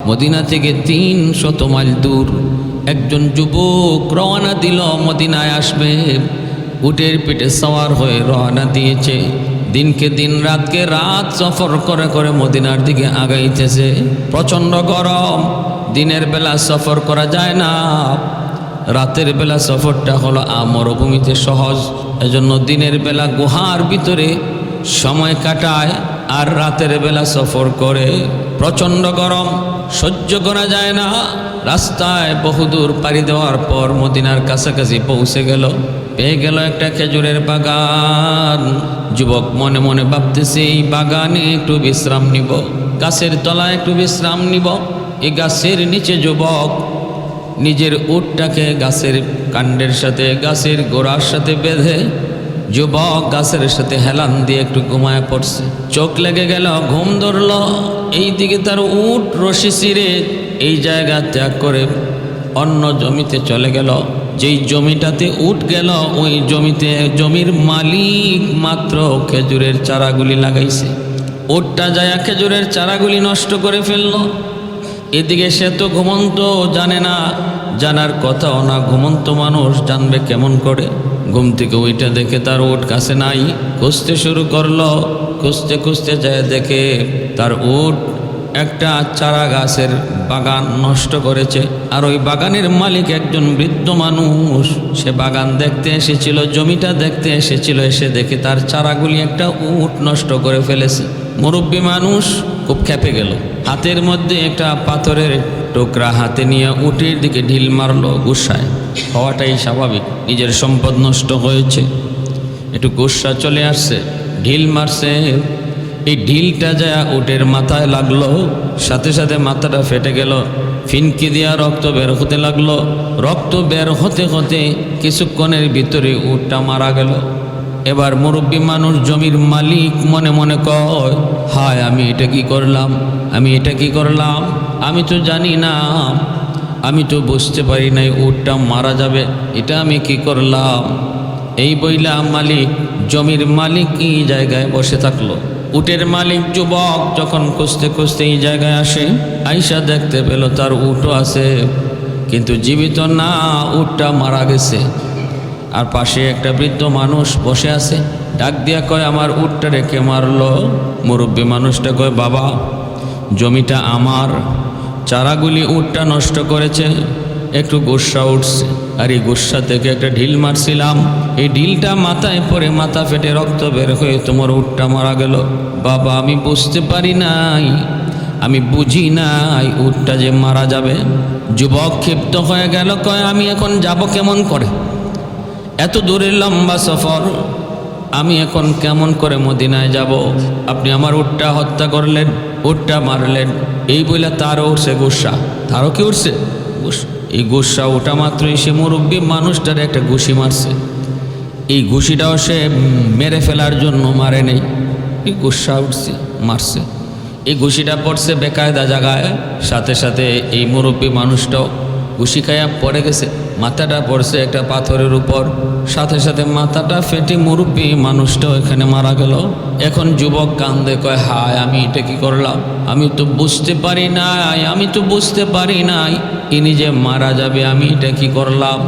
Medina থেকে ৩০০ mile দূর একজন যুবক রওনা দিল মদিনায় আসবে। উটের পিঠে সওয়ার হয়ে রওনা দিয়েছে। দিনকে দিন রাতকে রাত সফর করে করে মদিনার দিকে আগাইতেছে। প্রচণ্ড গরম, দিনের বেলা সফর করা যায় না, রাতের বেলা সফরটা হলো মরুভূমিতে সহজ। এজন্য দিনের বেলা গুহার ভিতরে সময় কাটায় আর রাতের বেলা সফর করে। প্রচণ্ড গরম সহ্য করা যায় না। রাস্তায় বহুদূর পাড়ি দেওয়ার পর মদিনার কাছাকাছি পৌঁছে গেল, পেয়ে গেল একটা খেজুরের বাগান। যুবক মনে মনে ভাবতেছে এই বাগানে একটু বিশ্রাম নিব, গাছের তলায় একটু বিশ্রাম নিব। এই গাছের নিচে যুবক নিজের উটটাকে গাছের কাণ্ডের সাথে গাছের গোড়ার সাথে বেঁধে যুবক গাছের সাথে হেলান দিয়ে একটু ঘুমায় পড়ছে। চোখ লেগে গেল, ঘুম ধরল। এই দিকে তার উট রশি ছিঁড়ে এই জায়গা ত্যাগ করে অন্য জমিতে চলে গেল। যেই জমিটাতে উট গেল ওই জমির মালিক মাত্র খেজুরের চারাগুলি লাগাইছে। উটটা যায় খেজুরের চারাগুলি নষ্ট করে ফেলল। এদিকে সে তো ঘুমন্ত, জানে না, জানার কথাও না। ঘুমন্ত মানুষ জানবে কেমন করে? ঘুম থেকে ওইটা দেখে তার উট কাছে নাই। খুঁজতে শুরু করলো। খুঁজতে খুঁজতে যায় দেখে তার উট একটা চারা গাছের বাগান নষ্ট করেছে। আর ওই বাগানের মালিক একজন বৃদ্ধ মানুষ। সে বাগান দেখতে এসেছিল, জমিটা দেখতে এসেছিল। এসে দেখে তার চারাগুলি একটা উট নষ্ট করে ফেলেছে। মুরব্বী মানুষ খুব ক্ষেপে গেল। হাতের মধ্যে একটা পাথরের টুকরা হাতে নিয়ে উটের দিকে ঢিল মারলো। গুসায় হওয়াটাই স্বাভাবিক, নিজের সম্পদ নষ্ট হয়েছে, একটু গুসা চলে আসছে, ঢিল মারছে। এই ঢিলটা যায় উটের মাথায় লাগলো, সাথে সাথে মাথাটা ফেটে গেল। ফিনকি দিয়া রক্ত বের হতে লাগলো। রক্ত বের হতে হতে কিছুক্ষণের ভিতরে উটটা মারা গেল। এবার মুরব্বী মানুষ, জমির মালিক মনে মনে কয়, হায় আমি এটা কি করলাম, আমি এটা কি করলাম, আমি তো জানি না, আমি তো বুঝতে পারি নাই উটটা মারা যাবে, এটা আমি কি করলাম। এই বইলা মালিক, জমির মালিক এই জায়গায় বসে থাকলো। উটের মালিক যুবক যখন খুঁজতে খুঁজতে এই জায়গায় আসে, আইসা দেখতে পেল তার উটও আছে কিন্তু জীবিত না, উটটা মারা গেছে। আর পাশে একটা বৃদ্ধ মানুষ বসে আছে। ডাক দিয়া কয়, আমার উটটা রেখে মারলো। মুরব্বী মানুষটা কয়, বাবা জমিটা আমার, চারাগুলি উটটা নষ্ট করেছে, একটু গুসা উঠছে, আর এই গুসা থেকে একটা ঢিল মারছিলাম, এই ঢিলটা মাথায় পড়ে মাথা ফেটে রক্ত বের হয়ে তোমার উটটা মারা গেল। বাবা আমি বুঝতে পারি নাই, আমি বুঝি নাই উটটা যে মারা যাবে। যুবক ক্ষিপ্ত হয়ে গেল, কয় আমি এখন যাব কেমন করে, এত দূরের লম্বা সফর, আমি এখন কেমন করে মদিনায় যাব? আপনি আমার উটটা হত্যা করলেন, উটটা মারলেন। এই বলে তারও উঠছে গুসা। তারও কি উঠছে? এই গুসা ওটা মাত্রই সে মুরব্বী মানুষটার একটা ঘুষি মারছে। এই ঘুষিটাও সে মেরে ফেলার জন্য মারে নেই, এই গুসা উঠছে, মারছে। এই ঘুষিটা পড়ছে বেকায়দা জায়গায়, সাথে সাথে এই মুরব্বী মানুষটাও ঘুষি খাইয়া পড়ে গেছে। মাথাটা পড়ছে একটা পাথরের উপর, সাথে সাথে মাথাটা ফেটে মুরব্বী মানুষটাও এখানে মারা গেল। এখন যুবক কান্দে, কয় হায় আমি এটা কি করলাম, আমি তো বুঝতে পারি নাই, আমি তো বুঝতে পারি নাই ইনি যে মারা যাবে, আমি এটা কি করলাম,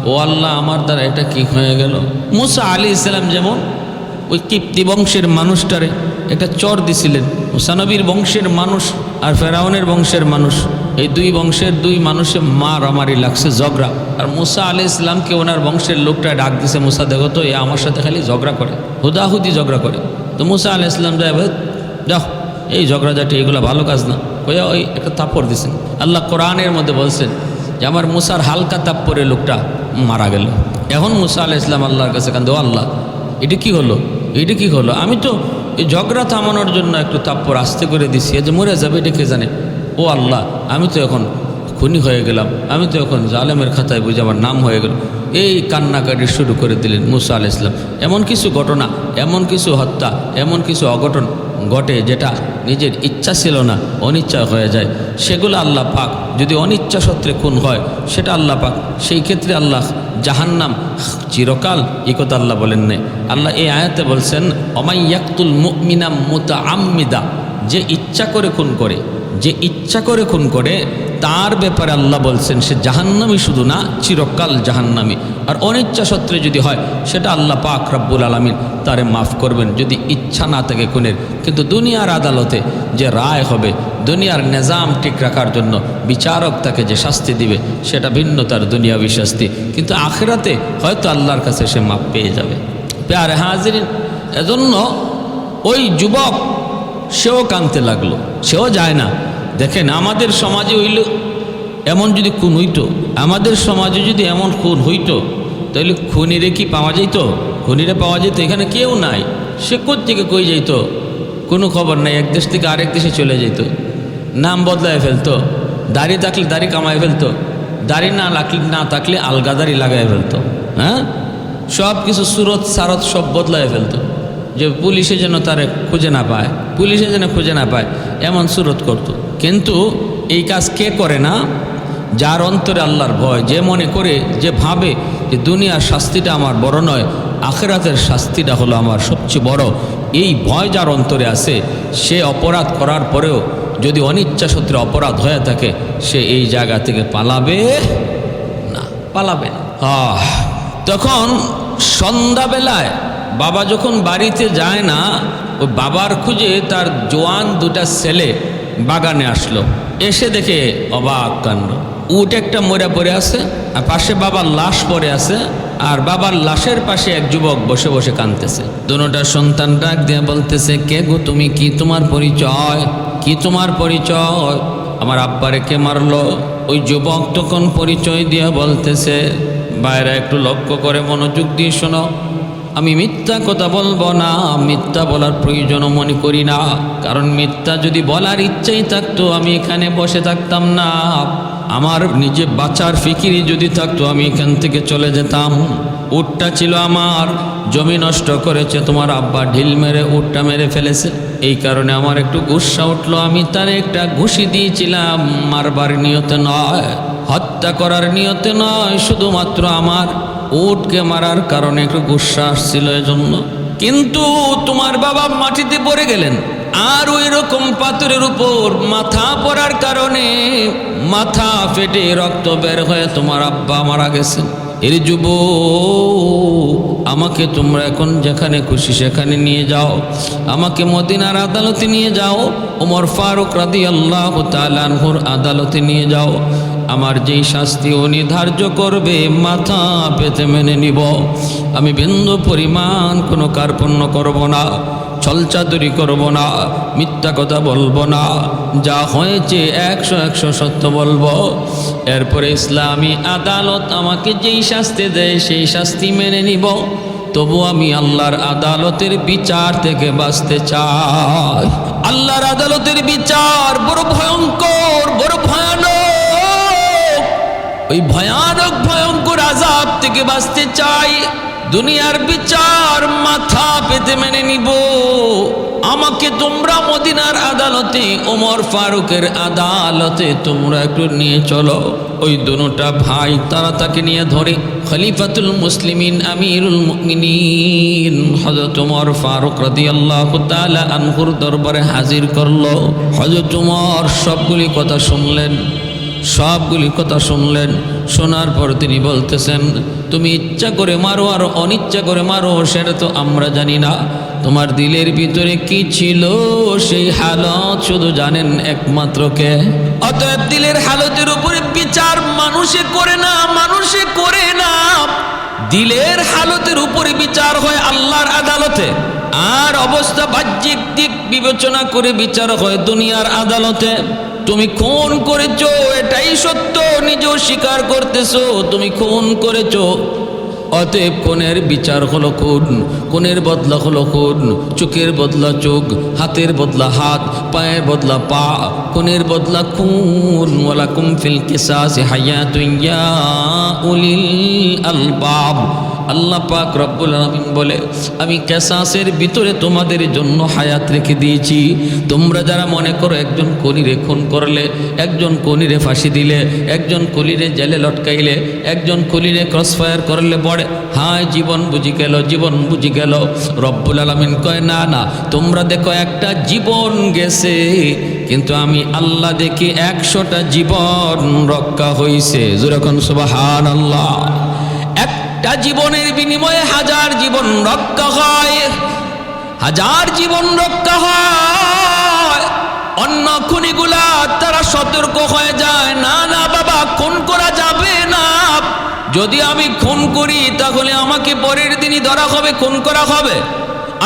ও আল্লাহ আমার দ্বারা এটা কি হয়ে গেল। মুসা আলাইহিস সালাম যেমন ওই কিপ্তি বংশের মানুষটারে একটা চর দিছিলেন, মুসা নবীর বংশের মানুষ আর ফেরাউনের বংশের মানুষ, এই দুই বংশের দুই মানুষে মারামারি লাগছে, ঝগড়া। আর মুসা আলাইহিস সালামকে ওনার বংশের লোকটা ডাক দিছে, মুসা দেখো তো এ আমার সাথে খালি ঝগড়া করে, হুদাহুদি ঝগড়া করে। তো মুসা আলাইহিস সালাম যায়, যাও এই ঝগড়াঝাটি এগুলো ভালো কাজ না, ওই ওই একটা থাপ্পড় দিছেন। আল্লাহ কোরআনের মধ্যে বলছেন যে আমার মুসার হালকা থাপ্পড়ে লোকটা মারা গেল। এখন মুসা আলাইহিস সালাম আল্লাহর কাছে কান্দে, ও আল্লাহ এটা কি হলো, এটা কি হলো, আমি তো এই ঝগড়া থামানোর জন্য একটু থাপ্পড় আস্তে করে দিছি, যে মরে যাবে এটা কে জানে। ও আল্লাহ আমি তো এখন খুনি হয়ে গেলাম, আমি তো এখন জালেমের খাতায় বুঝে আমার নাম হয়ে গেল। এই কান্নাকাটি শুরু করে দিলেন মুসা আলাইহিস সালাম। এমন কিছু ঘটনা, এমন কিছু হত্যা, এমন কিছু অঘটন ঘটে যেটা নিজের ইচ্ছা ছিল না, অনিচ্ছা হয়ে যায়। সেগুলো আল্লাহ পাক যদি অনিচ্ছা সত্ত্বে খুন হয় সেটা আল্লাহ পাক, সেই ক্ষেত্রে আল্লাহ জাহান্নাম চিরকাল, এই কথা আল্লাহ বলেন নাই। আল্লাহ এই আয়াতে বলছেন, অমাই ইয়াকতুল মুমিনা মুতাআম্মিদা, যে ইচ্ছা করে খুন করে, যে ইচ্ছা করে খুন করে তার ব্যাপারে আল্লাহ বলছেন সে জাহান্নামী, শুধু না চিরকাল জাহান্নামী। আর অনিচ্ছা সত্ত্বে যদি হয় সেটা আল্লাহ পাক রব্বুল আলামিন তারে মাফ করবেন যদি ইচ্ছা না থাকে খুনের। কিন্তু দুনিয়ার আদালতে যে রায় হবে, দুনিয়ার নিজাম ঠিক রাখার জন্য বিচারক তাকে যে শাস্তি দিবে সেটা ভিন্ন, তার দুনিয়াবী শাস্তি। কিন্তু আখিরাতে হয়তো আল্লাহর কাছে সে মাফ পেয়ে যাবে। প্যারে হাজিরিন, এজন্য ওই যুবক সেও কাঁদতে লাগলো, সেও যায় না। দেখেন আমাদের সমাজে হইল এমন যদি খুন হইতো, আমাদের সমাজে যদি এমন খুন হইতো তাহলে খুনিরে কি পাওয়া যেত? খুনিরে পাওয়া যেত? এখানে কেউ নাই, সে কোত্থেকে কই যেত কোনো খবর নাই, এক দেশ থেকে আরেক দেশে চলে যেত, নাম বদলায় ফেলতো, দাড়ি থাকলে দাড়ি কামায় ফেলতো, দাড়ি না থাকলে আলগা দাড়ি লাগায় ফেলতো, হ্যাঁ সব কিছু সুরত সারত সব বদলায় ফেলতো, যে পুলিশে যেন তারে খুঁজে না পায়, পুলিশে যেন খুঁজে না পায়, এমন সুরত করত। কিন্তু এই কাজ কে করে না? যার অন্তরে আল্লাহর ভয়, যে মনে করে, যে ভাবে যে দুনিয়ার শাস্তিটা আমার বড় নয়, আখিরাতের শাস্তিটা হলো আমার সবচেয়ে বড়। এই ভয় যার অন্তরে আছে, সে অপরাধ করার পরেও যদি অনিচ্ছা সত্ত্বে অপরাধ হয়ে থাকে, সে এই জায়গা থেকে পালাবে না, পালাবে না। তখন সন্ধ্যাবেলায় বাবা যখন বাড়িতে যায় না, ওই বাবার খুঁজে তার জোয়ান দুটা ছেলে বাগানে আসলো। এসে দেখে অবাক কাণ্ড, উট একটা মরে পড়ে আছে, আর পাশে বাবার লাশ পড়ে আছে, আর বাবার লাশের পাশে এক যুবক বসে বসে কাঁদতেছে। দুটা সন্তান ডাক দিয়ে বলতেছে, কে গো তুমি? কি তোমার পরিচয়? কি তোমার পরিচয়? আমার আব্বারে কে মারলো? ওই যুবক তখন পরিচয় দিয়ে বলতেছে, বাইরে একটু লক্ষ্য করে মনোযোগ দিয়ে শোনো, আমি মিথ্যা কথা বলবো না, মিথ্যা বলার প্রয়োজনও মনে করি না, কারণ মিথ্যা যদি বলার ইচ্ছাই থাকতো আমি এখানে বসে থাকতাম না, আমার নিজে বাঁচার ফিকিরি যদি থাকতো আমি এখান থেকে চলে যেতাম। উটটা ছিল আমার, জমি নষ্ট করেছে তোমার আব্বা, ঢিল মেরে উটটা মেরে ফেলেছে, এই কারণে আমার একটু গুসা উঠলো, আমি তার একটা ঘুষি দিয়েছিলাম, মারবার নিয়তে নয়, হত্যা করার নিয়তে নয়, শুধুমাত্র আমার উটকে মারার কারণে একটু গুসা আসছিল এজন্য। কিন্তু তোমার বাবা মাটিতে পড়ে গেলেন, আর ওই রকম পাথরের উপর মাথা পড়ার কারণে মাথা ফেটে রক্ত বের হয়ে তোমার আব্বা মারা গেছেন। এর যুবক, আমাকে তোমরা এখন যেখানে খুশি সেখানে নিয়ে যাও, আমাকে মদিনার আদালতে নিয়ে যাও, ওমর ফারুক রাদিয়াল্লাহু তাআলা আনহুর আদালতে নিয়ে যাও, আমার যেই শাস্তি উনি ধার্য করবে মাথা পেতে মেনে নিব, আমি বিন্দু পরিমাণ কোনো কার্পণ্য করব না, ছলচাতুরি করব না, মিথ্যা কথা বলবো না, যা হয়েছে 100 সত্য বলবো। এরপরে ইসলামী আদালত আমাকে যেই শাস্তি দেয় সেই শাস্তি মেনে নিব, তবু আমি আল্লাহর আদালতের বিচার থেকে বাঁচতে চাই। আল্লাহর আদালতের বিচার বড় ভয়ঙ্কর, বড় ভয়ানক, ওই ভয়ঙ্কর আযাব থেকে বাঁচতে চাই। দুনিয়ার বিচার মাথা পেতে মেনে নিব, আমাকে তোমরা মদিনার আদালতে, ওমর ফারুকের আদালতে তোমরা একটু নিয়ে চলো। ওই দুটা ভাই তারা তাকে নিয়ে ধরে খলিফাতুল মুসলিমিন আমিরুল মুমিনিন হযরত ওমর ফারুক রাদিয়াল্লাহু তাআলা আনহুর দরবারে হাজির করলো। হযরত ওমর সবগুলি কথা শুনলেন, শোনার পর তিনি বলতেছেন, তুমি ইচ্ছা করে মারো আর অনিচ্ছা করে মারো সেটা তো আমরা জানি না, তোমার দিলের ভিতরে কি ছিল সেই হালত শুধু জানেন একমাত্র কে। অতএব দিলের হালতের উপরে বিচার মানুষে করে না, দিলের হালতের উপরে বিচার হয় আল্লাহর আদালতে, আর অবস্থা বাহ্যিক দিক বিবেচনা করে বিচার হয় দুনিয়ার আদালতে। তুমি খুন করেছো, এটাই সত্য, নিজেও স্বীকার করতেছো তুমি খুন করেছো, অতএব খুনের বিচার হলো খুন, খুনের বদলা হলো খুন, চোখের বদলা চোখ, হাতের বদলা হাত, পায়ের বদলা পা, খুনের বদলা খুন। ওয়ালাকুম ফিল কিসাসি হায়াতুন ইয়া উলিল আলবাব, আল্লাহ পাক রব্বুল আলামিন বলে, আমি কেসাসের ভিতরে তোমাদের জন্য হায়াত রেখে দিয়েছি। তোমরা যারা মনে করো একজন কলিরে খুন করলে, একজন কলিরে ফাঁসি দিলে, একজন কলিরে জেলে লটকাইলে, একজন কলিরে ক্রসফায়ার করলে পড়ে হায় জীবন বুঝি গেল, জীবন বুঝি গেল। রব্বুল আলামিন কয় না না, তোমরা দেখো একটা জীবন গেছে, কিন্তু আমি আল্লাহ দেখি 100টা জীবন রক্ষা হইছে। যেরকম সুবহানাল্লাহ। একটা জীবনের বিনিময়ে 1000 জীবন রক্ষা হয়, 1000 জীবন রক্ষা হয়। অন্য খুনিগুলা তারা সতর্ক হয়ে যায়, না না বাবা খুন করা যাবে না, যদি আমি খুন করি তাহলে আমাকে পরের দিনই ধরা হবে, খুন করা হবে।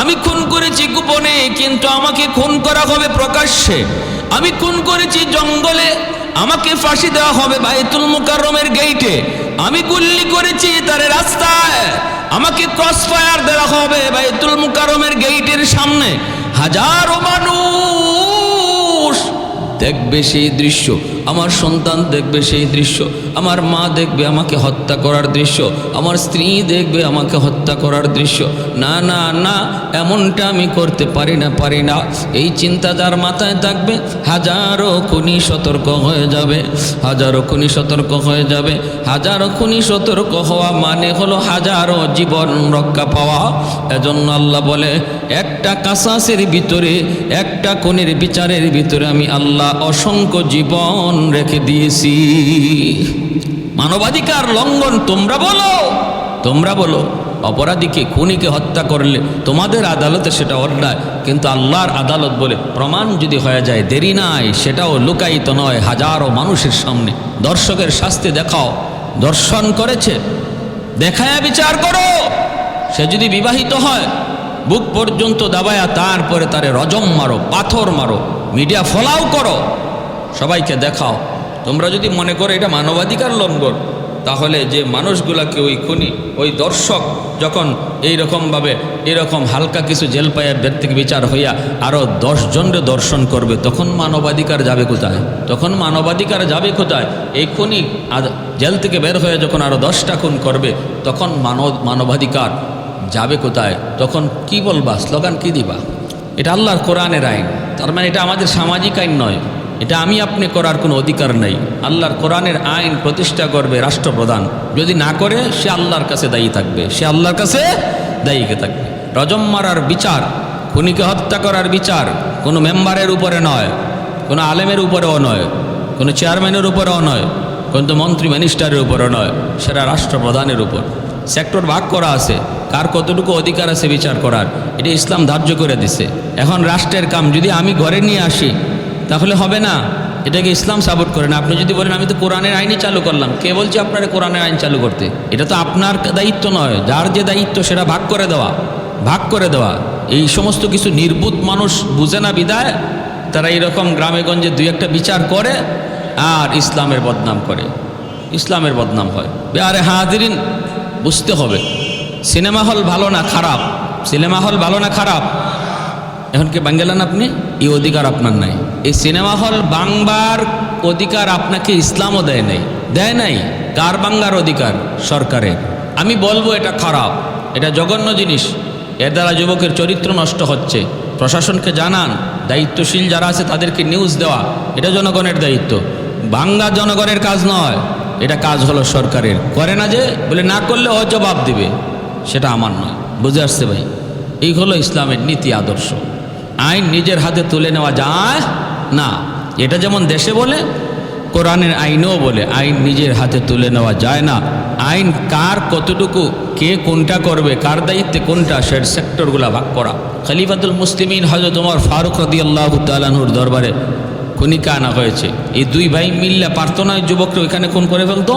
আমি খুন করেছি গোপনে, কিন্তু আমাকে খুন করা হবে প্রকাশ্যে। আমি খুন করেছি জঙ্গলে, আমাকে ফাঁসি দেওয়া হবে বাইতুল মুকাররমের গেইটে। আমি গুল্লি করেছি তার রাস্তায়, আমাকে ক্রসফায়ার দেওয়া হবে বাইতুল মুকাররমের গেইটের সামনে। হাজারো মানুষ দেখবে সেই দৃশ্য, আমার সন্তান দেখবে সেই দৃশ্য, আমার মা দেখবে আমাকে হত্যা করার দৃশ্য, আমার স্ত্রী দেখবে আমাকে হত্যা করার দৃশ্য। না না না, এমনটা আমি করতে পারি না, পারি না। এই চিন্তা যার মাথায় থাকবে, হাজারো খুনি সতর্ক হয়ে যাবে, হাজারো খুনি সতর্ক হয়ে যাবে। হাজারো খুনি সতর্ক হওয়া মানে হলো হাজারো জীবন রক্ষা পাওয়া। এজন্য আল্লাহ বলে, একটা কাসাসের ভিতরে, একটা খুনির বিচারের ভিতরে আমি আল্লাহ অসংখ্য জীবন রেখে দিয়েছি। মানবাধিকার লঙ্ঘন তোমরা বলো, তোমরা বলো অপরাধীকে খুনিকে হত্যা করলে তোমাদের আদালতে সেটা অন্যায়, কিন্তু আল্লাহর আদালত বলে প্রমাণ যদি হয়ে যায় দেরি নাই, সেটাও লুকায়িত নয়, হাজারো মানুষের সামনে দর্শকের শাস্তি দেখাও। দর্শন করেছে দেখায়া বিচার করো। সে যদি বিবাহিত হয় বুক পর্যন্ত দাবায়া, তারপরে তারে রজম মারো, পাথর মারো, মিডিয়া ফলাও করো, সবাইকে দেখাও। তোমরা যদি মনে করো এটা মানবাধিকার লঙ্ঘন, তাহলে যে মানুষগুলাকে ওই খুনি, ওই দর্শক যখন এইরকমভাবে এরকম হালকা কিছু জেল পাইয়া বের থেকে বিচার হইয়া আরও 10 জনরে দর্শন করবে, তখন মানবাধিকার যাবে কোথায়? তখন মানবাধিকার যাবে কোথায়? এই খুনি জেল থেকে বের হয়ে যখন আরও 10টা খুন করবে, তখন মানবাধিকার যাবে কোথায়? তখন কি বলবা, স্লোগান কি দিবা? এটা আল্লাহর কোরআনের আইন, তার মানে এটা আমাদের সামাজিক আইন নয়, এটা আমি আপনি করার কোনো অধিকার নেই। আল্লাহর কোরআনের আইন প্রতিষ্ঠা করবে রাষ্ট্রপ্রধান, যদি না করে সে আল্লাহর কাছে দায়ী থাকবে, সে আল্লাহর কাছে দায়ীকে থাকবে। রজম মারার বিচার, খুনিকে হত্যা করার বিচার কোনো মেম্বারের উপরে নয়, কোনো আলেমের উপরেও নয়, কোনো চেয়ারম্যানের উপরেও নয়, কিন্তু মন্ত্রী মিনিস্টারের উপরও নয়, সেটা রাষ্ট্রপ্রধানের উপর। সেক্টর ভাগ করা আছে, কার কতটুকু অধিকার আছে বিচার করার, এটা ইসলাম ধার্য করে দিছে। এখন রাষ্ট্রের কাম যদি আমি ঘরে নিয়ে আসি তাহলে হবে না, এটাকে ইসলাম সাপোর্ট করে না। আপনি যদি বলেন আমি তো কোরআনের আইনই চালু করলাম, কে বলছে আপনার কোরআনের আইন চালু করতে? এটা তো আপনার দায়িত্ব নয়, যার যে দায়িত্ব সেটা ভাগ করে দেওয়া, ভাগ করে দেওয়া। এই সমস্ত কিছু নির্বুধ মানুষ বুঝে না বিদায় তারা এরকম গ্রামে গঞ্জে 2-1টা বিচার করে আর ইসলামের বদনাম করে, ইসলামের বদনাম হয়। আরে হাজিরিন, বুঝতে হবে সিনেমা হল ভালো না খারাপ, সিনেমা হল ভালো না খারাপ, এখন কি বাঙ্গেলান আপনি? এই অধিকার আপনার নাই। এই সিনেমা হল বাংবার অধিকার আপনাকে ইসলামও দেয় নাই, দেয় নাই। কার বাংলার অধিকার? সরকারের। আমি বলবো এটা খারাপ, এটা জঘন্য জিনিস, এর দ্বারা যুবকের চরিত্র নষ্ট হচ্ছে। প্রশাসনকে জানান, দায়িত্বশীল যারা আছে তাদেরকে নিউজ দেওয়া, এটা জনগণের দায়িত্ব, বাংলা জনগণের কাজ নয়, এটা কাজ হলো সরকারের। করে না যে বলে না করলে ও জবাব দিবে, সেটা আমার নয়। বুঝে আসছে ভাই? এই হলো ইসলামের নীতি আদর্শ। আইন নিজের হাতে তুলে নেওয়া যায় না, এটা যেমন দেশে বলে কোরআনের আইনও বলে আইন নিজের হাতে তুলে নেওয়া যায় না। আইন কার কতটুকু, কে কোনটা করবে, কার দায়িত্বে কোনটা, সের সেক্টরগুলো ভাগ করা। খলিফাতুল মুসলিমিন হযরত ওমর ফারুক রাদিয়াল্লাহু তাআলা আনহুর দরবারে খুনিকে আনা হয়েছে। এই 2 ভাই মিললে পারতো না যুবককে ওইখানে খুন করে ফেলতো?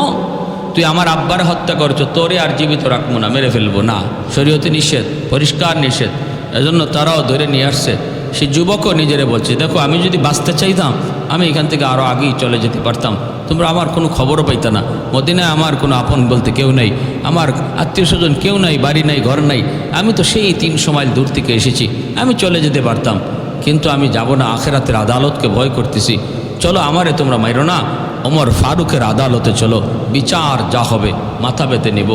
তুই আমার আব্বার হত্যা করছো, তোরে আর জীবিত রাখবো না, মেরে ফেলবো না, শরীয়তে নিষেধ, পরিষ্কার নিষেধ। এজন্য তারাও ধরে নিয়ে আসছে। সে যুবকও নিজেরে বলছে, দেখো আমি যদি বাঁচতে চাইতাম আমি এখান থেকে আরও আগেই চলে যেতে পারতাম, তোমরা আমার কোনো খবরও পাইতা না। মদিনায় আমার কোনো আপন বলতে কেউ নেই, আমার আত্মীয় স্বজন কেউ নাই, বাড়ি নাই, ঘর নাই। আমি তো সেই 300 মাইল দূর থেকে এসেছি, আমি চলে যেতে পারতাম, কিন্তু আমি যাব না, আখেরাতের আদালতকে ভয় করতেছি। চলো আমারে তোমরা মাইরো না, ওমর ফারুকের আদালতে চলো, বিচার যা হবে মাথা পেতে নেব।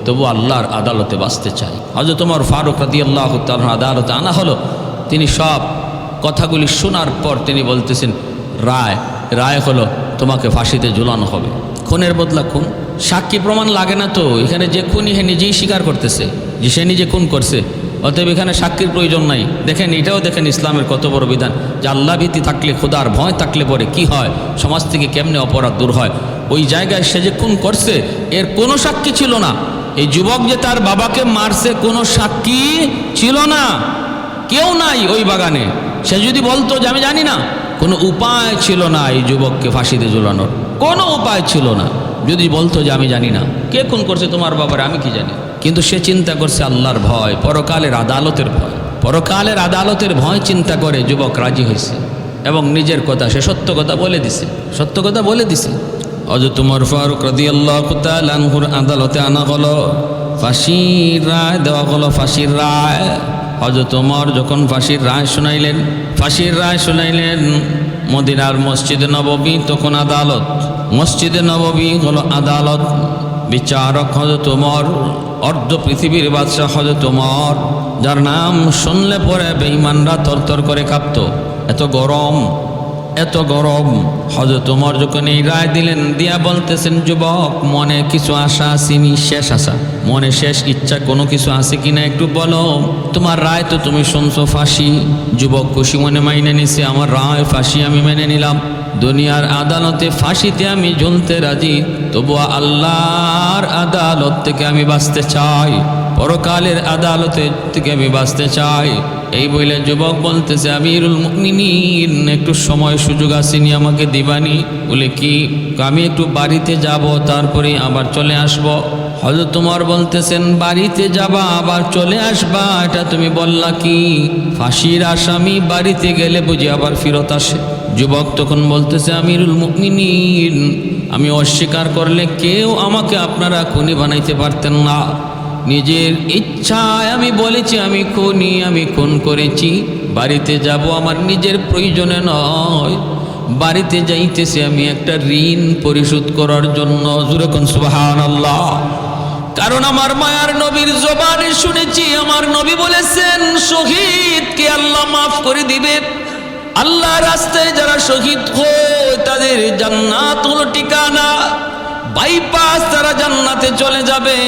তবু আল্লাহর আদালতে বাঁচতে চাই। হযরত ওমর ফারুক রাদিয়াল্লাহু তাআলা আদালতে আনা হলো। তিনি সব কথাগুলি শোনার পর তিনি বলতেছেন, রায় হলো তোমাকে ফাঁসিতে ঝুলানো হবে। খুনের বদলা খুন, সাক্ষী প্রমাণ লাগে না তো। এখানে যে খুনি হে নিজেই স্বীকার করতেছে যে সে নিজে খুন করছে, অতএব এখানে সাক্ষীর প্রয়োজন নাই। দেখেন, এটাও দেখেন ইসলামের কত বড় বিধান যে আল্লাহ ভীতি থাকলে, খোদার ভয় থাকলে পরে কি হয়, সমাজ থেকে কেমনে অপরাধ দূর হয়। ওই জায়গায় সে যে খুন করছে এর কোনো সাক্ষী ছিল না। এই যুবক যে তার বাবাকে মারছে কোনো সাক্ষী ছিল না, কেউ নাই ওই বাগানে। সে যদি বলতো যে আমি জানি না, কোনো উপায় ছিল না এই যুবককে ফাঁসিতে ঝুলানোর, কোনো উপায় ছিল না। যদি বলতো যে আমি জানি না কে খুন করছে তোমার বাবার, আমি কি জানি। কিন্তু সে চিন্তা করছে আল্লাহর ভয়, পরকালের আদালতের ভয়, পরকালের আদালতের ভয় চিন্তা করে যুবক রাজি হয়েছে এবং নিজের কথা সে সত্য কথা বলে দিছে, সত্য কথা বলে দিছে। হযরত ওমর ফারুক রাদিয়াল্লাহু তাআলা আনহুর আদালতে আনা হলো, ফাঁসির রায় দেওয়া হলো, ফাঁসির রায়। হযরত ওমর যখন ফাঁসির রায় শুনাইলেন, মদিনার মসজিদে নববী তখন আদালত, মসজিদে নববী হলো আদালত। বিচারক হযরত ওমর, অর্ধ পৃথিবীর বাদশাহ হযরত ওমর, যার নাম শুনলে পরে বেঈমানরা তরতর করে কাঁপত, এত গরম। হযরত ওমর যখন এই রায় দিলেন, দিয়া বলতেছেন, যুবক মনে কিছু আশা আসেনি, শেষ আশা, মনে শেষ ইচ্ছা কোনো কিছু আছে কিনা একটু বলো। তোমার রায় তো তুমি শুনছো ফাঁসি। যুবক খুশি মনে মাইনে নিছে, আমার রায় ফাঁসি, আমি মেনে নিলাম। দুনিয়ার আদালতে ফাঁসিতে আমি ঝুলতে রাজি, তবুও আল্লাহর আদালত থেকে আমি বাঁচতে চাই, পরকালের আদালতে থেকে আমি বাঁচতে চাই। এই বলে যুবক বলতেছে, আমিরুল মুমিনিন একটু সময় সুযোগ আসেনি, আমাকে দিবানি। বলে কি? আমি একটু বাড়িতে যাব, তারপরে আবার চলে আসব। হযরত ওমর বলতেছেন, বাড়িতে যাবা আবার চলে আসবা, এটা তুমি বললা কি? ফাঁসির আসামি বাড়িতে গেলে বুঝি আবার ফেরত আসে? যুবক তখন বলতেছে, আমিরুল মুমিনিন আমি অস্বীকার করলে কেউ আমাকে আপনারা খুনি বানাইতে পারতেন না। নিজের ইচ্ছায় আমি বলেছি আমি খুনি, আমি খুন করেছি। বাড়িতে যাব আমার নিজের প্রয়োজনে নয়, বাড়িতে যাইতেছি আমি একটা ঋণ পরিশোধ করার জন্য। জোরে কোন সুবহানাল্লাহ। কারণ আমার মায়ার নবীর জবানে শুনেছি, আমার নবী বলেছেন শহীদকে আল্লাহ মাফ করে দিবে। আল্লাহ রাস্তায় যারা শহীদ হয় তাদের জান্নাত হলো ঠিকানা, বাইপাস তারা জান্নাতে চলে যাবে।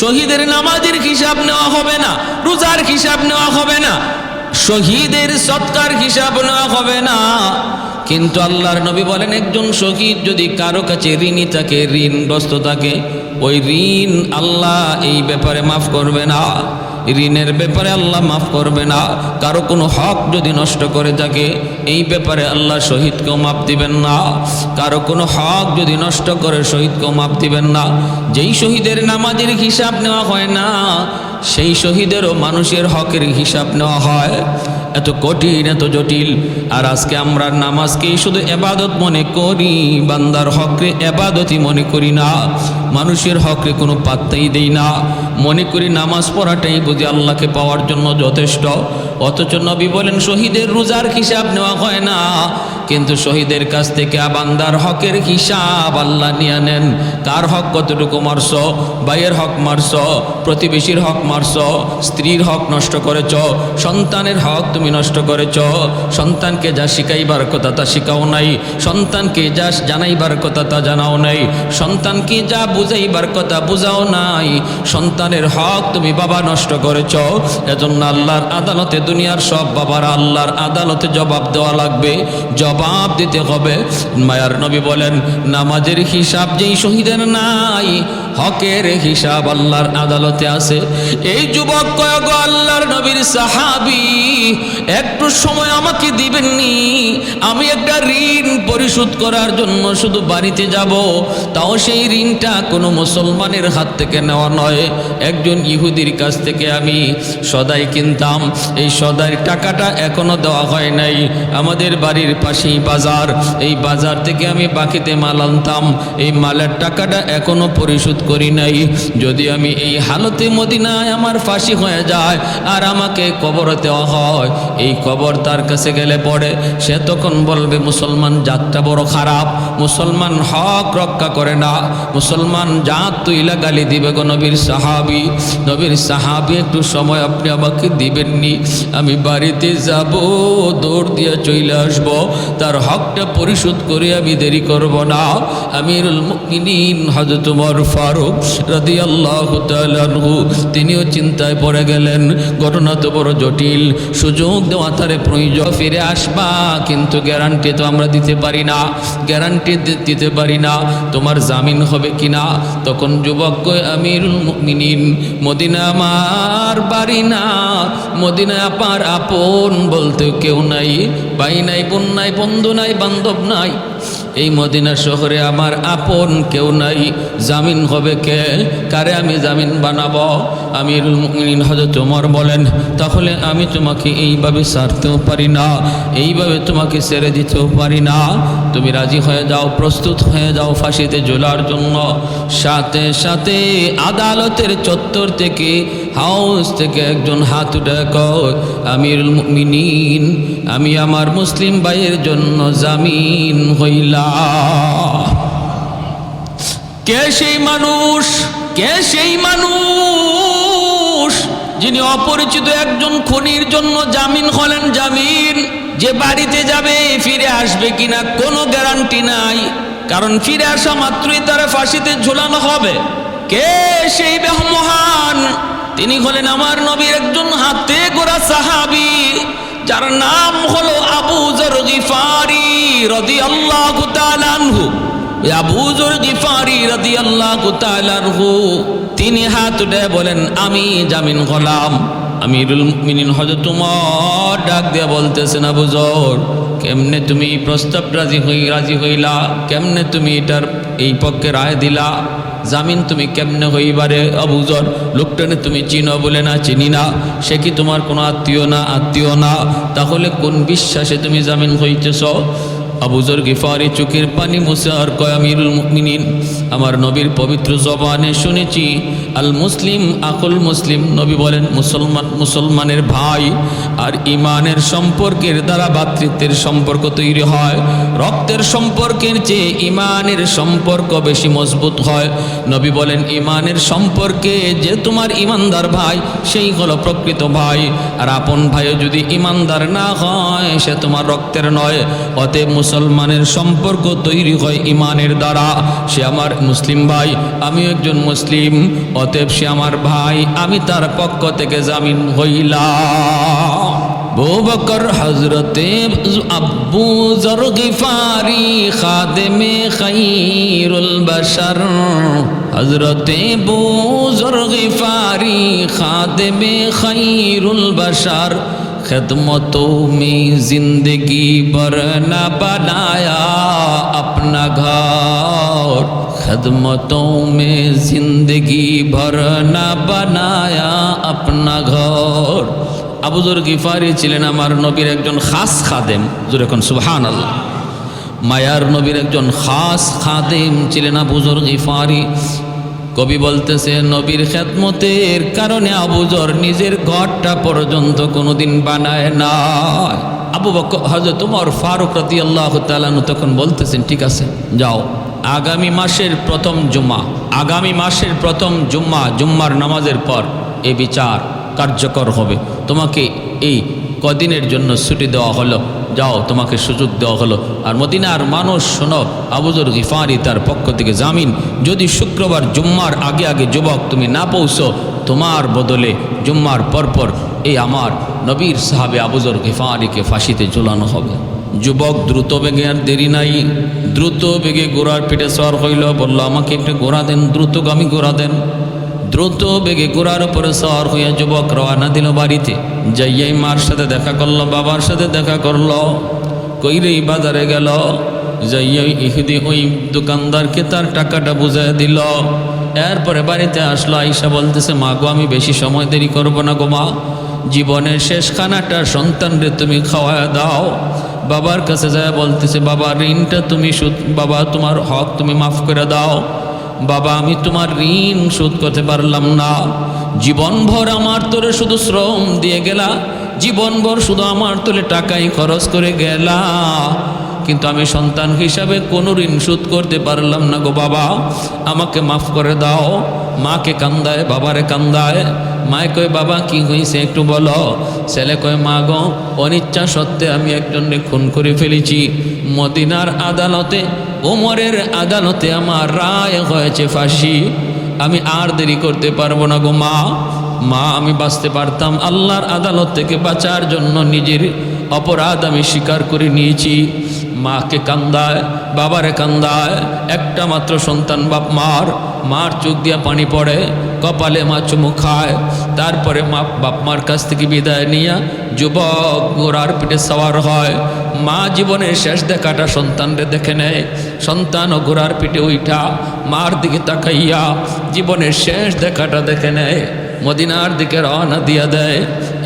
শহীদের নামাজের হিসাব নেওয়া হবে না, রোজার হিসাব নেওয়া হবে না, শহীদের সৎকার হিসাব নেওয়া হবে না। কিন্তু আল্লাহর নবী বলেন, একজন শহীদ যদি কারো কাছে ঋণী থাকে, ঋণগ্রস্ত থাকে, ওই ঋণ আল্লাহ এই ব্যাপারে মাফ করবে না, ঋণের ব্যাপারে আল্লাহ মাফ করবে না। কারো কোনো হক যদি নষ্ট করে থাকে, এই ব্যাপারে আল্লাহ শহীদকেও মাফ দিবেন না। কারো কোনো হক যদি নষ্ট করে, শহীদকেও মাফ দিবেন না। যেই শহীদের নামাজের হিসাব নেওয়া হয় না, সেই শহীদেরও মানুষের হকের হিসাব নেওয়া হয়। এত কঠিন, এত জটিল। আর আজকে আমরা নামাজকেই শুধু এবাদত মনে করি, বান্দার হকরে এবাদতই মনে করি না, মানুষের হকরে কোনো পাত্তাই দেই না। মনে করি নামাজ পড়াটাই বুঝি আল্লাহকে পাওয়ার জন্য যথেষ্ট। অথচ নবী বলেন শহীদের রোজার হিসাব নেওয়া হয় না, কিন্তু শহীদের কাছ থেকে বান্দার হকের হিসাব আল্লাহ নিয়ে নেন। কার হক কতটুকু মারছ, ভাইয়ের হক মারছ, প্রতিবেশীর হক মারছ, স্ত্রীর হক নষ্ট করেছ, সন্তানের হক তুমি নষ্ট করেছ। সন্তানকে যা শিখাইবার কথা তা শিখাও নাই, সন্তানকে যা জানাইবার কথা তা জানাও নাই, সন্তানকে যা বুঝাইবার কথা বুঝাও নাই। সন্তানের হক তুমি বাবা নষ্ট করেছ। এজন্য আল্লাহর আদালতে, দুনিয়ার সব বাবারা আল্লাহর আদালতে জবাব দেওয়া লাগবে, জবাব দিতে হবে। মায়ার নবী বলেন, নামাজের হিসাব যেই শহীদের নাই, হকের হিসাব আল্লাহর আদালতে আছে। এই যুবক কয়েক আল্লাহর নবীর সাহাবী, একটু সময় আমাকে দিবেননি? আমি একটা ঋণ পরিশোধ করার জন্য শুধু বাড়িতে যাব, তাও সেই ঋণটা কোনো মুসলমানের হাত থেকে নেওয়া নয়, একজন ইহুদির কাছ থেকে আমি সদাই কিনতাম। এই সদাই টাকাটা এখনো দেওয়া হয় নাই। আমাদের বাড়ির পাশেই বাজার, এই বাজার থেকে আমি বাকিতে মাল আনতাম, এই মালের টাকাটা এখনো পরিশোধ করি নাই। যদি আমি এই হালতে মদিনায় আমার ফাঁসি হয়ে যায় আর আমাকে কবর দেওয়া হয়, এই কবর তার কাছে গেলে পড়ে সে তখন বলবে মুসলমান জাতটা বড় খারাপ, মুসলমান হক রক্ষা করে না, মুসলমান জাত তুইলা গালি দিবে গো নবীর সাহাবী, নবীর সাহাবী একটু সময় আপনি আমাকে দিবেননি, আমি বাড়িতে যাব, দৌড় দিয়ে চলে আসব, তার হকটা পরিশোধ করে আমি দেরি করব না। আমিরুল মুমিনিন হযরত ওমর ফারুক রাদিয়াল্লাহু তাআলা আনহু তিনিও চিন্তায় পড়ে গেলেন, ঘটনা তো বড় জটিল, সুযোগ দেওয়া তারে প্রয়োজন, ফিরে আসবা কিন্তু গ্যারান্টি তো আমরা দিতে পারি না, গ্যারান্টি দিতে পারি না, তোমার জামিন হবে কিনা। তখন যুবক কয় আমিরুল মুমিনিন মদিনা আমার বাড়ি না, মদিনা আপার আপন বলতে কেউ নাই, ভাই নাই, বোন নাই, বন্ধু নাই, বান্ধব নাই, এই মদিনা শহরে আমার আপন কেউ নাই, জামিন হবে কে, কারে আমি জামিন বানাবো? আমিরুল মুমিনিন হযরত ওমর বলেন তাহলে আমি তোমাকে এইভাবে ছাড়তেও পারি না, এইভাবে তোমাকে ছেড়ে দিতেও পারি না, তুমি রাজি হয়ে যাও, প্রস্তুত হয়ে যাও ফাঁসিতে ঝোলার জন্য। সাথে সাথে আদালতের চত্বর থেকে, হাউস থেকে একজন হাত উঠে কয় আমিরুল মুমিনিন আমি আমার মুসলিম ভাইয়ের জন্য জামিন হইলাম। কে সেই মানুষ, কে সেই মানুষ যিনি অপরিচিত একজন খুনির জন্য জামিন হলেন? জামিন যে বাড়িতে যাবে ফিরে আসবে কিনা কোনো গ্যারান্টি নাই, কারণ ফিরে আসা মাত্রই তারা ফাঁসিতে ঝুলানো হবে। কে সেই মহান? তিনি হলেন আমার নবীর একজন হাতে গোরা সাহাবী, যার নাম হলো আবু যর গিফারি রাদিয়াল্লাহু তাআলা আনহু। আবু যর গিফারি রাদিয়াল্লাহু তাআলা আনহু তিনি হাত উঠে বলেন আমি জামিন হলাম। আমিরুল মুমিনিন হযরত ওমর ডাক দিয়ে বলতেছেন আবু যর কেমনে তুমি প্রস্তাব রাজি হইলা, কেমনে তুমি এটার এই পক্ষে রায় দিলা, জামিন তুমি কেমনে হইবারে? আবু যর লোকটানে তুমি চিনো? বলে না চিনি না। সে কি তোমার কোনো আত্মীয় না? আত্মীয় না। তাহলে কোন বিশ্বাসে তুমি জামিন হইতেছ? আবু যর গিফারি চোখের পানি মুছে আর কয় আমিরুল মুমিনিন আমার নবীর পবিত্র জবানে শুনেছি আল মুসলিম আকুল মুসলিম, নবী বলেন মুসলমান মুসলমানের ভাই, আর ইমানের সম্পর্কের দ্বারা ভ্রাতৃত্বের সম্পর্ক তৈরি হয়, রক্তের সম্পর্কের চেয়ে ইমানের সম্পর্ক বেশি মজবুত হয়। নবী বলেন ইমানের সম্পর্কে যে তোমার ইমানদার ভাই সেই হলো প্রকৃত ভাই, আর আপন ভাইও যদি ইমানদার না হয় সে তোমার রক্তের নয়। অতএব মুসলমানের সম্পর্ক তৈরি হয় ইমানের দ্বারা, সে আমার মুসলিম ভাই, আমিও একজন মুসলিম, অতএব সে আমার ভাই, আমি তার পক্ষ থেকে জামিন হইলাম। আবু বকর হযরতে আবু যর গিফারি খাদেমে খায়রুল বাশার, হযরতে আবু যর গিফারি খাদেমে খায়রুল বাশার, खिदमतों में जिंदगी भर न बनाया अपना घर, खिदमतों में जिंदगी भर न बनाया अपना घर। আবু যর গিফারি ছিলেন আমার নবীর একজন খাস খাদেম, জোরে কোন সুবহানাল্লাহ। মায়ার নবীর একজন খাস খাদেম ছিলেন আবু যর গিফারি। কবি বলতেছে নবীর খেদমতের কারণে আবু যর নিজের ঘরটা পর্যন্ত কোনোদিন বানায় না। আবু বকর হযরত ওমর ফারুক রাদিয়াল্লাহু তাআলা তখন বলতেছেন ঠিক আছে যাও, আগামী মাসের প্রথম জুম্মা, আগামী মাসের প্রথম জুম্মার নামাজের পর এই বিচার কার্যকর হবে, তোমাকে এই কদিনের জন্য ছুটি দেওয়া হলো, যাও তোমাকে সুযোগ দেওয়া হলো। আর মদিনার মানুষ শোনো, আবু যর গিফারি তার পক্ষ থেকে জামিন, যদি শুক্রবার জুম্মার আগে আগে যুবক তুমি না পৌঁছো, তোমার বদলে জুম্মার পরপর এই আমার নবীর সাহাবে আবু যর গিফারিকে ফাঁসিতে ঝুলানো হবে। যুবক দ্রুত বেগে, আর দেরি নাই, দ্রুত বেগে ঘোড়ার পিঠে সওয়ার হইল, বলল আমাকে একটু ঘোড়া দেন, দ্রুতগামী ঘোড়া দেন। দ্রুত বেগে ঘোড়ার উপরে সওয়ার হইয়া যুবক রওনা দিল বাড়িতে। যাইয়াই মার সাথে দেখা করলো, বাবার সাথে দেখা করলো, কইরেই বাজারে গেল, যাইয়াই ইহুদি ওই দোকানদারকে তার টাকাটা বুঝাই দিল। এরপরে বাড়িতে আসলো, আইসা বলতেছে মা গো আমি বেশি সময় দেরি করবো না গো মা, জীবনের শেষ খানাটা সন্তানরে তুমি খাওয়ায় দাও। বাবার কাছে যায় বলতেছে, বাবা ঋণটা তুমি বাবা তোমার হক তুমি মাফ করে দাও। বাবা আমি তোমার ঋণ শোধ করতে পারলাম না, জীবনভর আমার তোরে শুধু শ্রম দিয়ে গেলা, জীবনভর শুধু আমার তোলে টাকাই খরচ করে গেলা, কিন্তু আমি সন্তান হিসাবে কোনো ঋণ শোধ করতে পারলাম না গো বাবা, আমাকে মাফ করে দাও। মাকে কান্দায়, বাবারে কান্দায়। মায় কয় বাবা কি হয়েছে একটু বলো। ছেলে কয় মা গো অনিচ্ছা সত্ত্বে আমি একজনকে খুন করে ফেলেছি। মদিনার আদালতে, ওমরের আদালতে আমার রায় হয়েছে ফাঁসি। আমি আর দেরি করতে পারবো না গো মা। মা আমি বাঁচতে পারতাম, আল্লাহর আদালত থেকে বাঁচার জন্য নিজের অপরাধ আমি স্বীকার করে নিয়েছি। মাকে কান্দায়, বাবারে কান্দায়। একটা মাত্র সন্তান বাপ মার চোখ দিয়া পানি পড়ে, কপালে মা চুমু খায়। তারপরে বাপ মার কাছ থেকে বিদায় নিয়ে যুবক ঘোড়ার পিঠে সওয়ার হয়। মা জীবনের শেষ দেখাটা সন্তানরে দেখে নেয়। সন্তান ও ঘোড়ার পিঠে উঠা মার দিকে তাকাইয়া জীবনের শেষ দেখাটা দেখে নেয়, মদিনার দিকে রওনা দিয়া দেয়।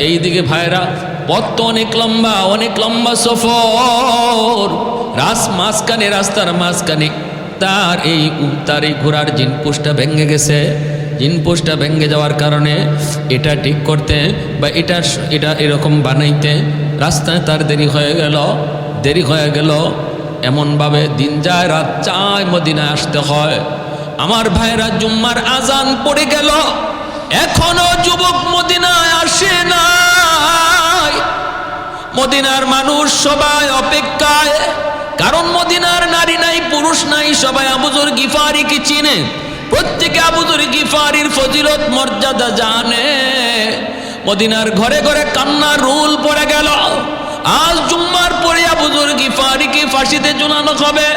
এই দিকে ভাইরা পথ তো অনেক লম্বা সফর। রাস্তার মাঝখানে তার এই ঘোড়ার জিনপোস্টটা ভেঙে গেছে। জিনপোস্টটা ভেঙে যাওয়ার কারণে এটা ঠিক করতে বা এটা এরকম বানাইতে রাস্তায় তার দেরি হয়ে গেল। এমনভাবে দিন যায় রাত চায়, মদিনায় আসতে হয়। আমার ভাইরা জুম্মার আজান পড়ে গেল, এখনো যুবক মদিনায় আসে নাই। মদিনার মানুষ সবাই অপেক্ষায়, কারণ মদিনার নারী নাই পুরুষ নাই, সবাই আবু যর গিফারিকে চিনে। প্রত্যেকে আবু যর গিফারির ফজিলত মর্যাদা জানে। মদিনার ঘরে ঘরে কান্নার রোল পড়ে গেল। আজ জুম্মার পরে আবু যর গিফারিকে ফাঁসিতে ঝুলানো হবে।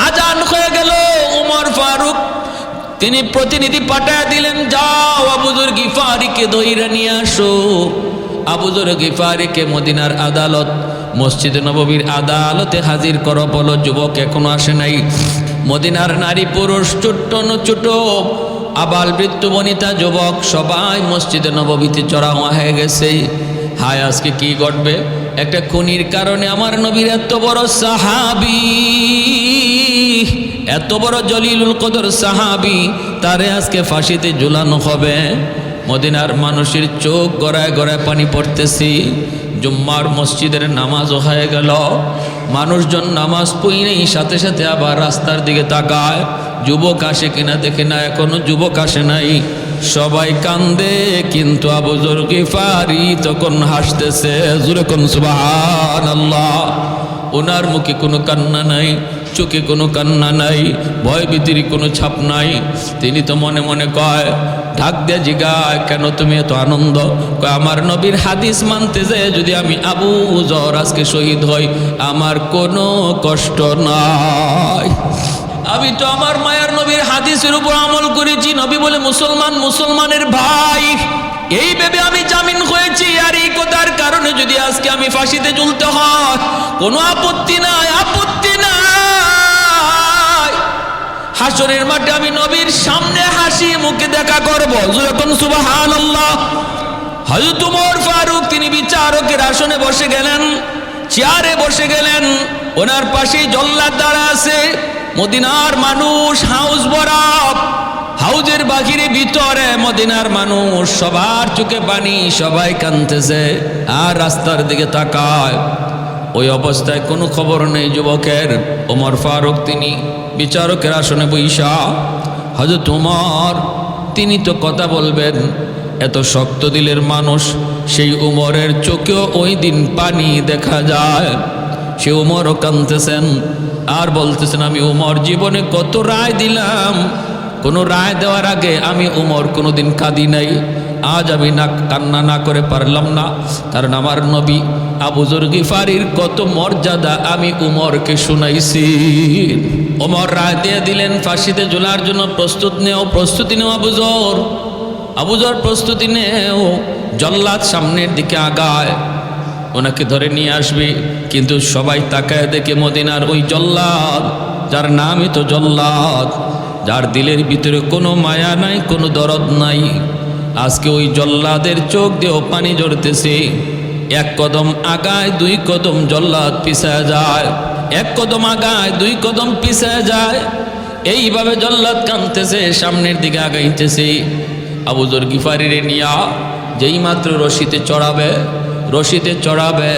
আজান হয়ে গেল। উমর ফারুক তিনি প্রতিনিধি পাঠায় দিলেন, যাও আবু যর গিফারিকে ধইরা নিয়ে আসো। আবু যর গিফারিকে মদিনার আদালত, মসজিদে নববীর আদালতে হাজির করো। বলো যুবক এখনো আসে নাই। মদিনার নারী পুরুষ, ছোট আবাল বৃদ্ধ বনিতা যুবক সবাই মসজিদে নববীতে চড়া হয়ে গেছে। হায় আজকে কি ঘটবে? একটা খুনির কারণে আমার নবীর এত বড় সাহাবী, এত বড় জলিলুল কদর সাহাবী, তারে আজকে ফাঁসিতে ঝুলানো হবে। মদিনার মানুষের চোখ গড়ায় গড়ায় পানি পড়তেছি। জুম্মার মসজিদের নামাজও হয়ে গেল। মানুষজন নামাজ পড়েই সাথে সাথে আবার রাস্তার দিকে তাকায়, যুবক আসে কিনা দেখে না, এখনো যুবক আসে নাই। সবাই কান্দে, কিন্তু আবু যর গিফারি তখন হাসতেছে। জোরে কোন সুবহানাল্লাহ। ওনার মুখে কোনো কান্না নাই, চোখে কোনো কান্না নাই, ভয় ভীতির কোনো ছাপ নাই। তিনি তো মনে মনে কয়, ঢাক দিয়ে জিগায়, কেন তুমি এত আনন্দ? কয় আমার নবীর হাদিস মানতে যে যদি আমি আবু যর আজকে শহীদ হই, আমার কোনো কষ্ট নাই। আমি তো আমার মায়ার নবীর হাদিসের উপর আমল করেছি। নবী বলে মুসলমান মুসলমানের ভাই, এই ভেবে আমি জামিন হয়েছি। আর এই কথার কারণে যদি আজকে আমি ফাঁসিতে ঝুলতে হয়, কোনো আপত্তি নাই, আপত্তি নাই। হাসরের মাঠে আমি নবীর সামনে হাসি মুখে দেখা করব। যখন সুবহানাল্লাহ। হযরত ওমর ফারুক তিনি বিচারকের আসনে বসে গেলেন, চেয়ারে বসে গেলেন। ওনার পাশেই জল্লাদ দাঁড়া আছে। মদিনার মানুষ হাউস বরাব, হাউজের বাহিরে ভিতরে মদিনার মানুষ, সবার চোখে পানি, সবাই কাঁদতেছে আর রাস্তার দিকে তাকায়। ওই অবস্থায় কোনো খবর নেই যুবকের। ওমর ফারুক তিনি বিচারকের আসনে বৈশা। হযরত ওমর তিনি তো কথা বলবেন, এত শক্ত দিলের মানুষ। সেই ওমরের চোখেও ওই দিন পানি দেখা যায়। সে ওমরও কাঁদতেছেন আর বলতেছেন, আমি ওমর জীবনে কত রায় দিলাম, কোনো রায় দেওয়ার আগে আমি ওমর কোনোদিন কাঁদি নাই। আজ আমি কান্না না করে পারলাম না, কারণ আমার নবী আবু যর গিফারির কত মর্যাদা আমি ওমরকে শুনাইছি। ওমর রায় দিয়ে দিলেন, ফাঁসিতে ঝোলার জন্য প্রস্তুতি নেও আবু যর প্রস্তুতি নেও। জল্লাদ সামনের দিকে আগায়, ওনাকে ধরে নিয়ে আসবে। কিন্তু সবাই তাকায় দেখে মদিনার ওই জল্লাদ, যার নামই তো জল্লাদ, যার দিলের ভিতরে কোনো মায়া নাই, কোনো দরদ নাই। আজকে ওই জল্লাদের চোখ দিয়েও পানি ঝরতেছে। এক কদম আগায় দুই কদম জল্লাদ পিছায় যায়, এক কদম আগায় দুই কদম পিছায় যায়। এইভাবে জল্লাদ কাঁদতেছে, সামনের দিকে আগাইতেছে। আবু যর গিফারিরে নিয়া যেই মাত্র রশিতে চড়াবে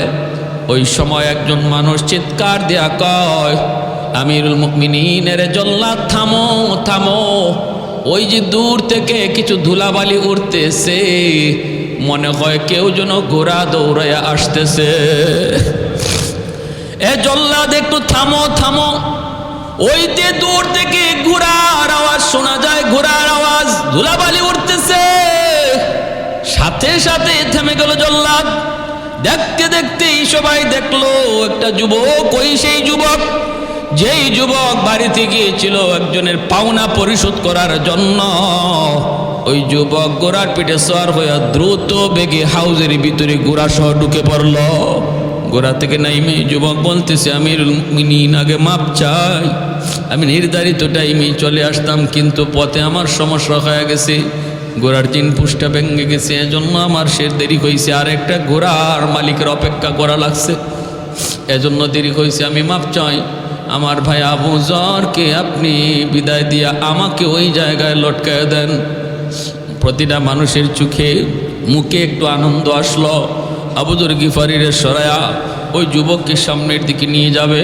ওই সময় একজন মানুষ চিৎকার দেয়া কয়, আমিরুল মুমিনিনের জল্লাদ থামো থামো। ওই যে দূর থেকে কিছু ধুলাবালি উঠতেছে, মনে হয় কেউ যেন ঘোড়া দৌড়াইয়া আসতেছে। এ জল্লাদ একটু থামো থামো। ওই যে দূর থেকে ঘোড়ার আওয়াজ শোনা যায়, ঘোড়ার আওয়াজ, ধুলাবালি উঠতেছে। সাথে সাথে থেমে গেল জল্লাদ। দেখতে দেখতেই সবাই দেখলো একটা যুবক, ওই সেই যুবক যেই যুবক বাড়িতে গিয়েছিল একজনের পাওনা পরিশোধ করার জন্য। ওই যুবক ঘোড়ার পিঠে সওয়ার হয়ে দ্রুত বেগে হাউজের ভিতরে ঘোড়া সহ ঢুকে পড়ল। ঘোড়া থেকে নাইমে যুবক বলতেছে, আমিরুল মুমিনিন আগে মাপ চাই, আমি নির্ধারিত টাইমে চলে আসতাম, কিন্তু পথে আমার সমস্যা হয়ে গেছে, ঘোড়ার চিন পুষ্টা ভেঙে গেছে, এজন্য আমার দেরি হয়েছে। আর একটা ঘোড়ার মালিকের অপেক্ষা করা লাগছে, এজন্য দেরি হয়েছে, আমি মাপ চাই। আমার ভাই আবু যরকে আপনি বিদায় দিয়া আমাকে ওই জায়গায় লটকায় দেন। প্রতিটা মানুষের চোখে মুখে একটু আনন্দ আসলো। আবু যর গিফারির সরায়া ওই যুবককে সামনের দিকে নিয়ে যাবে।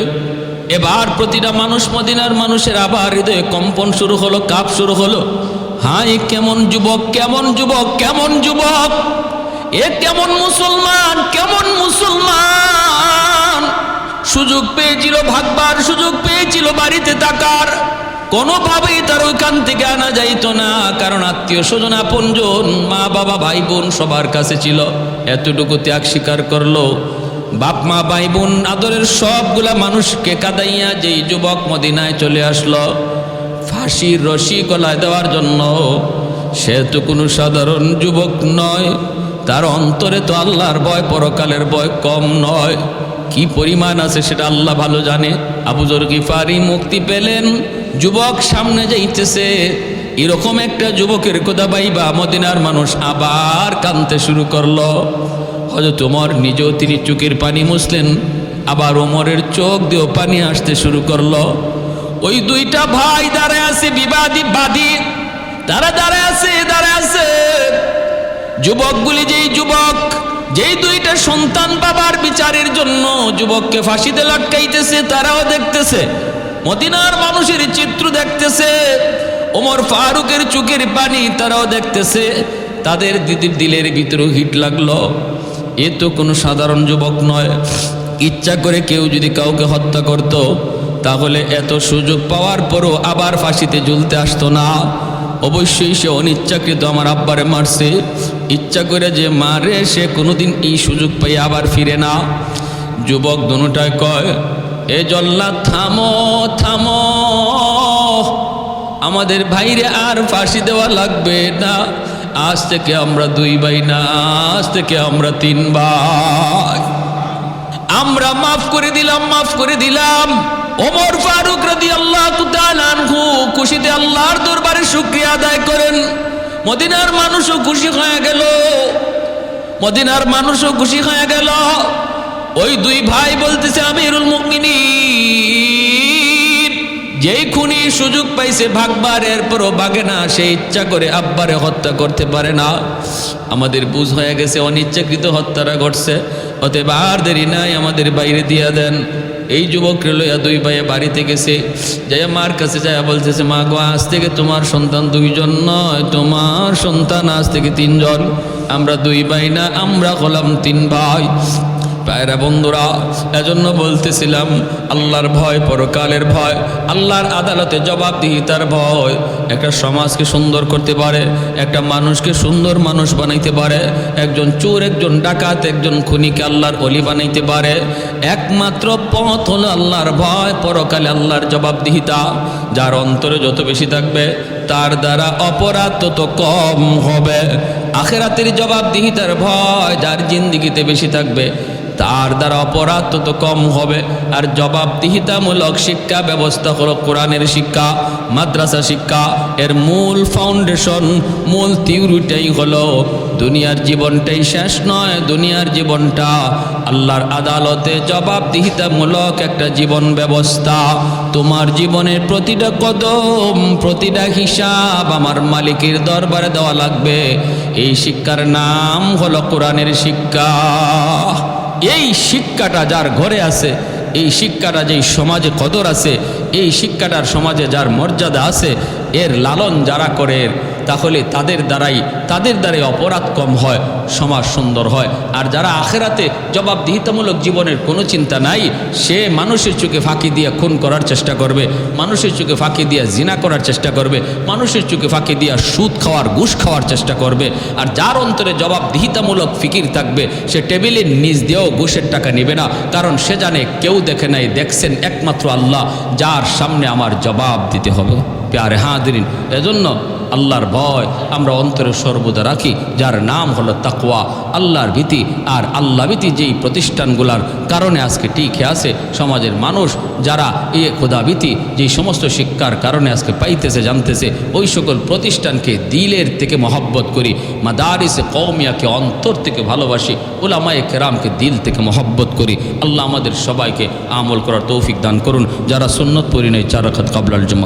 এবার প্রতিটা মানুষ, মদিনার মানুষের আবার হৃদয়ে কম্পন শুরু হলো, কাঁপ শুরু হলো। হায় কেমন যুবক, কেমন যুবক, কেমন যুবক, এ কেমন মুসলমান, কেমন মুসলমান। সুযোগ পেয়েছিল ভাগবার, সুযোগ পেয়েছিল বাড়িতে থাকার, কোনোভাবেই তার ওইখান থেকে আনা যাইতো না, কারণ আত্মীয় স্বজন আপনজন, মা বাবা ভাই বোন সবার কাছে ছিল। এতটুকু ত্যাগ স্বীকার করলো। বাপ মা ভাই বোন আদরের সবগুলা মানুষকে কাঁদাইয়া যেই যুবক মদিনায় চলে আসলো ফাঁসির রশি গলায় দেওয়ার জন্য, সে তো কোনো সাধারণ যুবক নয়, তার অন্তরে তো আল্লাহর ভয়, পরকালের ভয় কম নয়। কি পরিমাণ আছে সেটা আল্লাহ ভালো জানে। আবু যর গিফারি মুক্তি পেলেন, যুবক সামনে যাইতেছে। এরকম একটা যুবকের কথা পাইবা মদিনার মানুষ আবার কাঁদতে শুরু করলো। হযরত ওমর নিজেও তিনি চোখের পানি মুছলেন, আবার ওমরের চোখ দিয়েও পানি আসতে শুরু করলো। ওই দুইটা ভাই দাঁড়ায় আছে, বিবাদী বাদী, তারা দাঁড়ায় আছে। যুবকগুলি যেই দুইটা সন্তান বাবার বিচারের জন্য যুবককে ফাঁসিতে লটকাইতেছে, তারাও দেখতেছে, মদিনার মানুষের চিত্র দেখতেছে, ওমর ফারুকের চোখের পানি তারাও দেখতেছে। তাদের দিলের ভিতরে হিট লাগলো, এ তো কোনো সাধারণ যুবক নয়। ইচ্ছা করে কেউ যদি কাউকে হত্যা করত, তাহলে এত সুযোগ পাওয়ার পরও আবার ফাঁসিতে ঝুলতে আসতো না। অবশ্যই সে অনিচ্ছাকৃত আমার আব্বারে মারছে, ইচ্ছা করে যে মারে সে কোনোদিন এই সুযোগ পাই আবার ফিরে না। যুবক দুটায় কয়, এ জল্লাদ থামো থামো, আমাদের ভাইরে আর ফাঁসি দেওয়া লাগবে না। আজ থেকে আমরা দুই ভাই না, আজ থেকে আমরা তিন ভাই। আমরা মাফ করে দিলাম। ওমর ফারুক রাদিয়াল্লাহু তাআলা আনহু খুশিতে আল্লাহর দরবারে শুকরিয়া আদায় করেন। মদিনার মানুষও খুশি হয়ে গেল। ওই দুই ভাই বলতেছে, আমিরুল মুমিনিন যেই খুনি সুযোগ পাইছে ভাগবার, এরপরও ভাগে না, সে ইচ্ছা করে আব্বারে হত্যা করতে পারে না। আমাদের বুঝ হয়ে গেছে অনিচ্ছাকৃত হত্যাটা ঘটছে, অতএব আর দেরি নাই, আমাদের বাইরে দিয়া দেন। এই যুবককে লইয়া দুই ভাইয়ে বাড়িতে গেছে, যাইয়া মার কাছে যাইয়া বলতেছে, মা গো, আজ থেকে তোমার সন্তান দুইজন নয়, তোমার সন্তান আজ থেকে তিনজন। আমরা দুই ভাই না, আমরা হলাম তিন ভাই। পায়রা বন্ধুরা, এজন্য বলতেছিলাম আল্লাহর ভয়, পরকালের ভয়, আল্লাহর আদালতে জবাবদিহিতার ভয় একটা সমাজকে সুন্দর করতে পারে, একটা মানুষকে সুন্দর মানুষ বানাইতে পারে। একজন চোর, একজন ডাকাত, একজন খুনিকে আল্লাহর ওলি বানাইতে পারে। একমাত্র পথ হলো আল্লাহর ভয়, পরকালে আল্লাহর জবাবদিহিতা। যার অন্তরে যত বেশি থাকবে তার দ্বারা অপরাধ তত কম হবে। আখিরাতের জবাবদিহিতার ভয় যার জিন্দেগিতে বেশি থাকবে তার দ্বারা অপরাধ তত কম হবে। আর জবাবদিহিতামূলক শিক্ষা ব্যবস্থা হলো কোরআনের শিক্ষা, মাদ্রাসা শিক্ষা। এর মূল ফাউন্ডেশন, মূল থিওরিটাই হলো দুনিয়ার জীবনটাই শেষ নয়, দুনিয়ার জীবনটা আল্লাহর আদালতে জবাবদিহিতামূলক একটা জীবন ব্যবস্থা। তোমার জীবনের প্রতিটা কদম, প্রতিটা হিসাব আমার মালিকের দরবারে দেওয়া লাগবে। এই শিক্ষার নাম হলো কোরআনের শিক্ষা। এই শিক্ষাটা যার ঘরে আছে, এই শিক্ষাটা যেই সমাজে কদর আছে, এই শিক্ষাটার সমাজে যার মর্যাদা আছে, এর লালন যারা করে তাহলে তাদের দ্বারাই অপরাধ কম হয়, সমাজ সুন্দর হয়। আর যারা আখেরাতে জবাবদিহিতামূলক জীবনের কোনো চিন্তা নাই, সে মানুষের চোখে ফাঁকি দিয়ে খুন করার চেষ্টা করবে, মানুষের চোখে ফাঁকি দিয়ে জিনা করার চেষ্টা করবে, মানুষের চোখে ফাঁকি দিয়ে সুদ খাওয়ার, ঘুষ খাওয়ার চেষ্টা করবে। আর যার অন্তরে জবাবদিহিতামূলক ফিকির থাকবে, সে টেবিলের নিচ দিয়েও ঘুষের টাকা নেবে না, কারণ সে জানে কেউ দেখে নাই, দেখছেন একমাত্র আল্লাহ, যার সামনে আমার জবাব দিতে হবে। প্যারে হাদিরিন, এজন্য আল্লাহর ভয় আমরা অন্তরে সর্বদা রাখি, যার নাম হলো তাকওয়া, আল্লাহর ভীতি। আর আল্লাহ ভীতি যেই প্রতিষ্ঠানগুলার কারণে আজকে টিকে আছে সমাজের মানুষ, যারা এই খোদা ভীতি যেই সমস্ত শিক্ষার কারণে আজকে পাইতেছে, জানতেছে, ওই সকল প্রতিষ্ঠানকে দিলের থেকে মহব্বত করি, মাদারিসে কওমিয়াকে অন্তর থেকে ভালোবাসি, উলামায়ে কেরামকে দিল থেকে মহব্বত করি। আল্লাহ আমাদের সবাইকে আমল করার তৌফিক দান করুন। যারা সুন্নত পড়ি নাই 4 রাকাত ক্বাবলাল জুমা